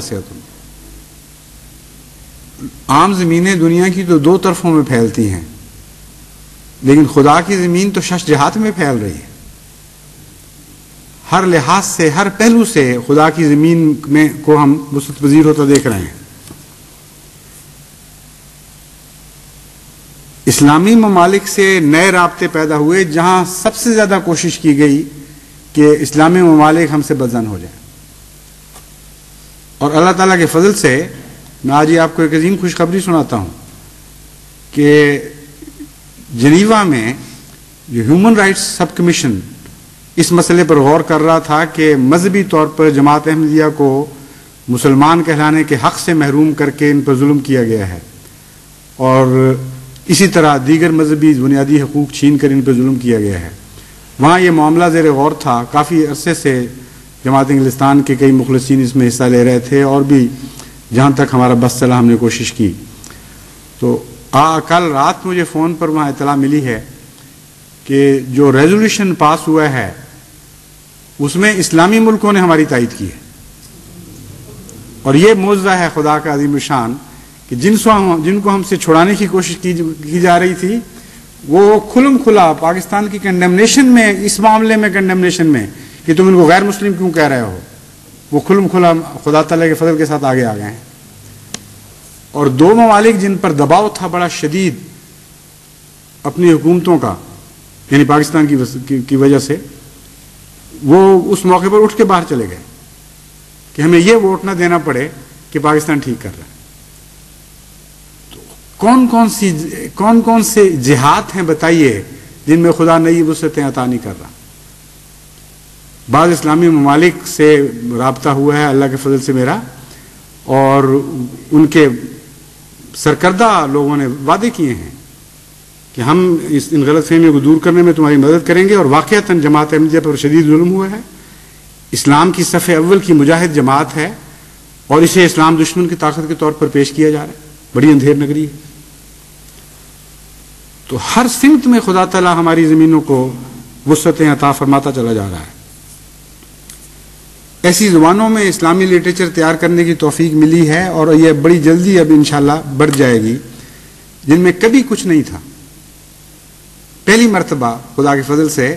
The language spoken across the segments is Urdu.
واسعۃ. عام زمینیں دنیا کی تو دو طرفوں میں پھیلتی ہیں، لیکن خدا کی زمین تو شش جہات میں پھیل رہی ہے. ہر لحاظ سے، ہر پہلو سے خدا کی زمین میں کو ہم وسعت پذیر ہوتا دیکھ رہے ہیں. اسلامی ممالک سے نئے رابطے پیدا ہوئے جہاں سب سے زیادہ کوشش کی گئی کہ اسلامی ممالک ہم سے بدظن ہو جائیں. اور اللہ تعالیٰ کے فضل سے میں آج ہی آپ کو ایک عظیم خوشخبری سناتا ہوں کہ جنیوا میں جو ہیومن رائٹس سب کمیشن اس مسئلے پر غور کر رہا تھا کہ مذہبی طور پر جماعت احمدیہ کو مسلمان کہلانے کے حق سے محروم کر کے ان پر ظلم کیا گیا ہے، اور اسی طرح دیگر مذہبی بنیادی حقوق چھین کر ان پہ ظلم کیا گیا ہے. وہاں یہ معاملہ زیر غور تھا. کافی عرصے سے جماعت انگلستان کے کئی مخلصین اس میں حصہ لے رہے تھے، اور بھی جہاں تک ہمارا بس چلا ہم نے کوشش کی. تو کل رات مجھے فون پر وہاں اطلاع ملی ہے کہ جو ریزولوشن پاس ہوا ہے اس میں اسلامی ملکوں نے ہماری تائید کی ہے. اور یہ معجزہ ہے خدا کا عظیم الشان کہ جن کو ہم سے چھڑانے کی کوشش کی جا رہی تھی وہ کھلم کھلا پاکستان کی کنڈمنیشن میں، اس معاملے میں کنڈمنیشن میں کہ تم ان کو غیر مسلم کیوں کہہ رہے ہو، وہ کھلم کھلا خدا تعالیٰ کے فضل کے ساتھ آگے آ گئے ہیں. اور دو ممالک جن پر دباؤ تھا بڑا شدید اپنی حکومتوں کا، یعنی پاکستان کی وجہ سے، وہ اس موقع پر اٹھ کے باہر چلے گئے کہ ہمیں یہ ووٹ نہ دینا پڑے کہ پاکستان ٹھیک کر رہا ہے. کون کون سے جہات ہیں بتائیے جن میں خدا نئی وسعتیں عطا نہیں کر رہا. بعض اسلامی ممالک سے رابطہ ہوا ہے اللہ کے فضل سے میرا، اور ان کے سرکردہ لوگوں نے وعدے کیے ہیں کہ ہم ان غلط فہمیوں کو دور کرنے میں تمہاری مدد کریں گے. اور واقعتاً جماعت احمدیہ پر شدید ظلم ہوا ہے. اسلام کی صف اول کی مجاہد جماعت ہے، اور اسے اسلام دشمن کی طاقت کے طور پر پیش کیا جا رہا ہے. بڑی اندھیر نگری ہے. تو ہر سمت میں خدا تعالیٰ ہماری زمینوں کو وسعتیں عطا فرماتا چلا جا رہا ہے. ایسی زبانوں میں اسلامی لٹریچر تیار کرنے کی توفیق ملی ہے، اور یہ بڑی جلدی اب انشاءاللہ بڑھ جائے گی، جن میں کبھی کچھ نہیں تھا. پہلی مرتبہ خدا کے فضل سے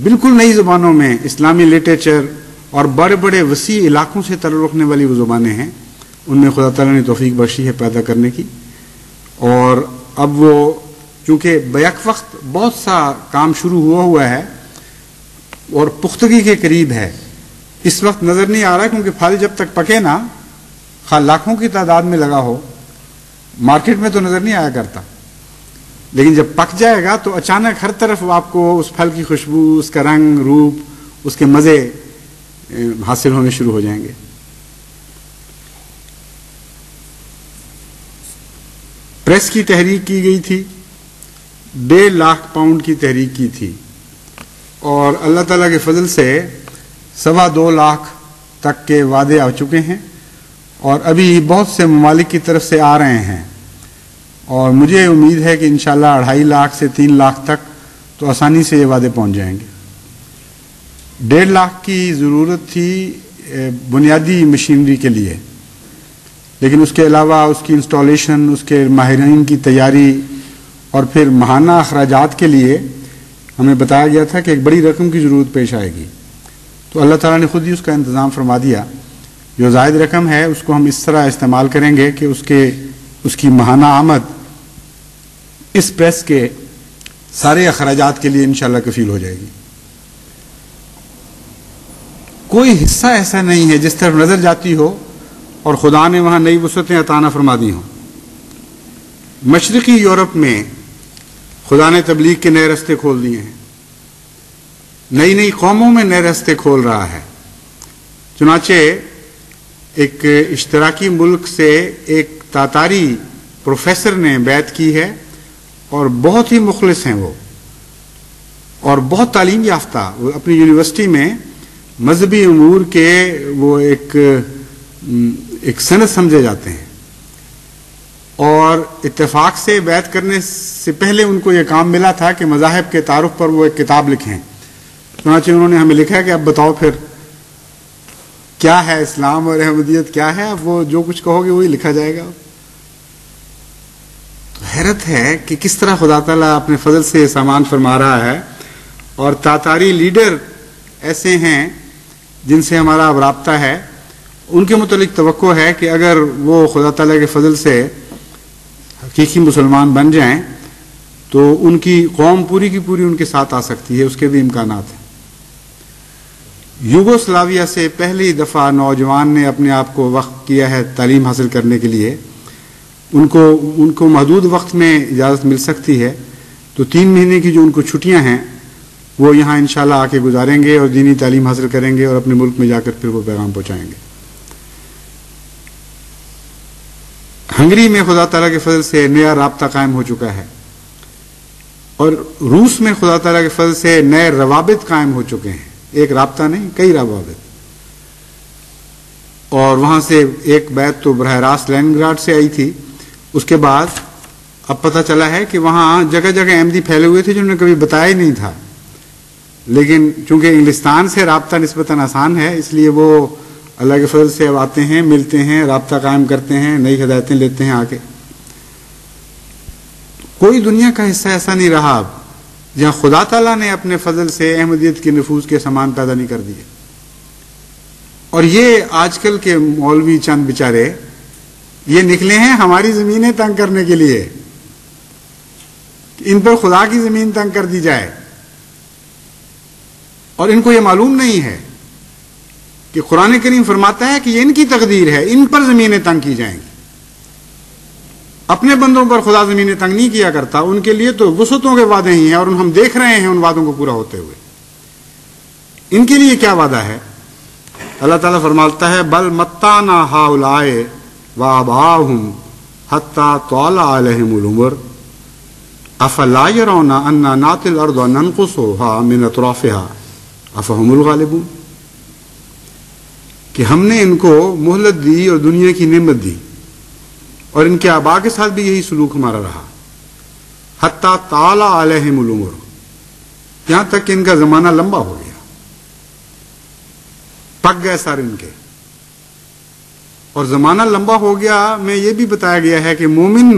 بالکل نئی زبانوں میں اسلامی لٹریچر، اور بڑے بڑے وسیع علاقوں سے تعلق رکھنے والی وہ زبانیں ہیں، ان میں خدا تعالیٰ نے توفیق بخشی ہے پیدا کرنے کی. اور اب وہ چونکہ بیک وقت بہت سا کام شروع ہوا ہے اور پختگی کے قریب ہے، اس وقت نظر نہیں آ رہا، کیونکہ پھل جب تک پکے نا، خواہ لاکھوں کی تعداد میں لگا ہو، مارکیٹ میں تو نظر نہیں آیا کرتا، لیکن جب پک جائے گا تو اچانک ہر طرف آپ کو اس پھل کی خوشبو، اس کا رنگ روپ، اس کے مزے حاصل ہونے شروع ہو جائیں گے. پریس کی تحریک کی گئی تھی، 1.5 لاکھ پاؤنڈ کی تحریک کی تھی، اور اللہ تعالیٰ کے فضل سے 2.25 لاکھ تک کے وعدے آ چکے ہیں، اور ابھی بہت سے ممالک کی طرف سے آ رہے ہیں. اور مجھے امید ہے کہ انشاءاللہ 2.5 لاکھ سے 3 لاکھ تک تو آسانی سے یہ وعدے پہنچ جائیں گے. 1.5 لاکھ کی ضرورت تھی بنیادی مشینری کے لیے، لیکن اس کے علاوہ اس کی انسٹالیشن، اس کے ماہرین کی تیاری، اور پھر ماہانہ اخراجات کے لیے ہمیں بتایا گیا تھا کہ ایک بڑی رقم کی ضرورت پیش آئے گی. تو اللہ تعالیٰ نے خود ہی اس کا انتظام فرما دیا. جو زائد رقم ہے اس کو ہم اس طرح استعمال کریں گے کہ اس کی ماہانہ آمد اس پریس کے سارے اخراجات کے لیے انشاءاللہ کفیل ہو جائے گی. کوئی حصہ ایسا نہیں ہے جس طرف نظر جاتی ہو اور خدا نے وہاں نئی وسعتیں عطا نہ فرما دی ہوں. مشرقی یورپ میں خدا نے تبلیغ کے نئے راستے کھول دیے ہیں، نئی قوموں میں نئے راستے کھول رہا ہے. چنانچہ ایک اشتراکی ملک سے ایک تاتاری پروفیسر نے بیعت کی ہے، اور بہت ہی مخلص ہیں وہ، اور بہت تعلیم یافتہ. وہ اپنی یونیورسٹی میں مذہبی امور کے وہ ایک سند سمجھے جاتے ہیں، اور اتفاق سے بیعت کرنے سے پہلے ان کو یہ کام ملا تھا کہ مذاہب کے تعارف پر وہ ایک کتاب لکھیں. چنانچہ انہوں نے ہمیں لکھا ہے کہ اب بتاؤ پھر کیا ہے اسلام اور احمدیت کیا ہے، اب وہ جو کچھ کہو گے وہی لکھا جائے گا. تو حیرت ہے کہ کس طرح خدا تعالیٰ اپنے فضل سے سامان فرما رہا ہے. اور تاتاری لیڈر ایسے ہیں جن سے ہمارا اب رابطہ ہے، ان کے متعلق توقع ہے کہ اگر وہ خدا تعالیٰ کے فضل سے حقیقی مسلمان بن جائیں تو ان کی قوم پوری کی پوری ان کے ساتھ آ سکتی ہے، اس کے بھی امکانات ہیں. یوگوسلاویا سے پہلی دفعہ نوجوان نے اپنے آپ کو وقف کیا ہے تعلیم حاصل کرنے کے لیے. ان کو محدود وقت میں اجازت مل سکتی ہے، تو 3 مہینے کی جو ان کو چھٹیاں ہیں وہ یہاں انشاءاللہ آ کے گزاریں گے اور دینی تعلیم حاصل کریں گے اور اپنے ملک میں جا کر پھر وہ پیغام پہنچائیں گے. ہنگری میں خدا تعالیٰ کے فضل سے نیا رابطہ قائم ہو چکا ہے، اور روس میں خدا تعالیٰ کے فضل سے نئے روابط قائم ہو چکے ہیں. ایک رابطہ نہیں، کئی روابط. اور وہاں سے ایک بیعت تو براہ راست لیننگراڈ سے آئی تھی. اس کے بعد اب پتہ چلا ہے کہ وہاں جگہ جگہ احمدی پھیلے ہوئے تھے جنہوں نے کبھی بتایا ہی نہیں تھا، لیکن چونکہ انگلستان سے رابطہ نسبتاً آسان ہے اس لیے وہ اللہ کے فضل سے اب آتے ہیں، ملتے ہیں، رابطہ قائم کرتے ہیں، نئی ہدایتیں لیتے ہیں. آ کے کوئی دنیا کا حصہ ایسا نہیں رہا اب جہاں خدا تعالیٰ نے اپنے فضل سے احمدیت کے نفوذ کے سامان پیدا نہیں کر دیے. اور یہ آج کل کے مولوی چند بیچارے یہ نکلے ہیں ہماری زمینیں تنگ کرنے کے لیے، ان پر خدا کی زمین تنگ کر دی جائے. اور ان کو یہ معلوم نہیں ہے کہ قرآن کریم فرماتا ہے کہ یہ ان کی تقدیر ہے، ان پر زمینیں تنگ کی جائیں گی. اپنے بندوں پر خدا زمینیں تنگ نہیں کیا کرتا، ان کے لیے تو وسعتوں کے وعدے ہی ہیں، اور ہم دیکھ رہے ہیں ان وعدوں کو پورا ہوتے ہوئے. ان کے لیے کیا وعدہ ہے؟ اللہ تعالیٰ فرماتا ہے بل متعنا ہؤلاء وآباءهم حتى طال عليهم العمر افلا يرون انا ناتي الارض ننقصها من اطرافها افهم الغالبون. کہ ہم نے ان کو مہلت دی اور دنیا کی نعمت دی، اور ان کے آباء کے ساتھ بھی یہی سلوک ہمارا رہا. حتی طال علیہم العمر، یہاں تک کہ ان کا زمانہ لمبا ہو گیا، پک گئے سر ان کے. اور زمانہ لمبا ہو گیا میں یہ بھی بتایا گیا ہے کہ مومن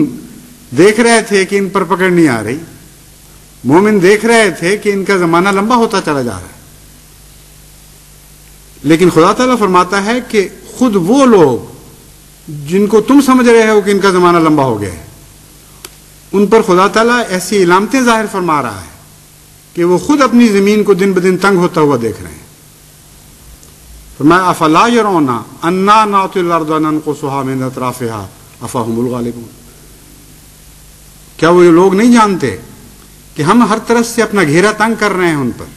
دیکھ رہے تھے کہ ان پر پکڑ نہیں آ رہی، مومن دیکھ رہے تھے کہ ان کا زمانہ لمبا ہوتا چلا جا رہا ہے. لیکن خدا تعالیٰ فرماتا ہے کہ خود وہ لوگ جن کو تم سمجھ رہے ہو کہ ان کا زمانہ لمبا ہو گیا ہے، ان پر خدا تعالیٰ ایسی علامتیں ظاہر فرما رہا ہے کہ وہ خود اپنی زمین کو دن بدن تنگ ہوتا ہوا دیکھ رہے ہیں. فرمایا افلا يرون انا ناتي الارض ننقصها من اطرافها افهم الغالبون. کیا وہ لوگ نہیں جانتے کہ ہم ہر طرف سے اپنا گھیرا تنگ کر رہے ہیں، ان پر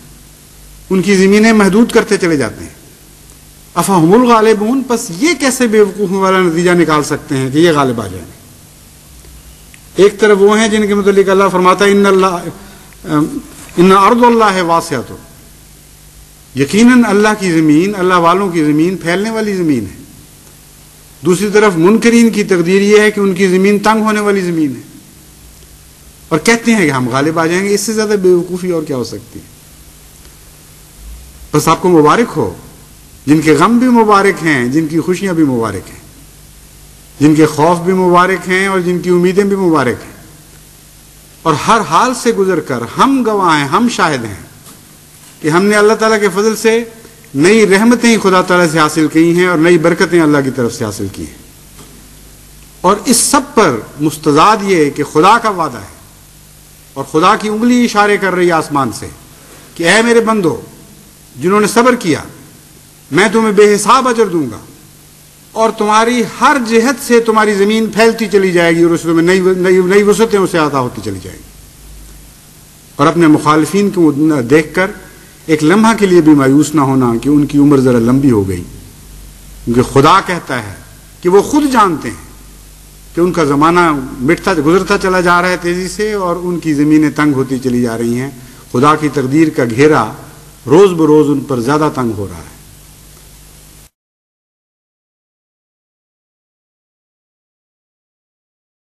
ان کی زمینیں محدود کرتے چلے جاتے ہیں. افہم الغالبون، پس یہ کیسے بے وقوفوں والا نتیجہ نکال سکتے ہیں کہ یہ غالب آ جائیں گے. ایک طرف وہ ہیں جن کے متعلق اللہ فرماتا ہے ان ارض اللہ واسعۃ، یقیناً اللہ کی زمین، اللہ والوں کی زمین پھیلنے والی زمین ہے. دوسری طرف منکرین کی تقدیر یہ ہے کہ ان کی زمین تنگ ہونے والی زمین ہے، اور کہتے ہیں کہ ہم غالب آ جائیں گے. اس سے زیادہ بے وقوفی اور کیا ہو سکتی ہے؟ بس آپ کو مبارک ہو، جن کے غم بھی مبارک ہیں، جن کی خوشیاں بھی مبارک ہیں، جن کے خوف بھی مبارک ہیں اور جن کی امیدیں بھی مبارک ہیں. اور ہر حال سے گزر کر ہم گواہ ہیں، ہم شاہد ہیں کہ ہم نے اللہ تعالیٰ کے فضل سے نئی رحمتیں خدا تعالیٰ سے حاصل کی ہیں اور نئی برکتیں اللہ کی طرف سے حاصل کی ہیں. اور اس سب پر مستضاد یہ کہ خدا کا وعدہ ہے اور خدا کی انگلی اشارے کر رہی ہے آسمان سے کہ اے میرے بندو جنہوں نے صبر کیا، میں تمہیں بے حساب اجر دوں گا، اور تمہاری ہر جہت سے تمہاری زمین پھیلتی چلی جائے گی اور اس میں نئی وسعتیں اسے عطا ہوتی چلی جائے گی. اور اپنے مخالفین کو دیکھ کر ایک لمحہ کے لیے بھی مایوس نہ ہونا کہ ان کی عمر ذرا لمبی ہو گئی، کیونکہ خدا کہتا ہے کہ وہ خود جانتے ہیں کہ ان کا زمانہ گزرتا چلا جا رہا ہے تیزی سے، اور ان کی زمینیں تنگ ہوتی چلی جا رہی ہیں. خدا کی تقدیر کا گھیرا روز بروز ان پر زیادہ تنگ ہو رہا ہے.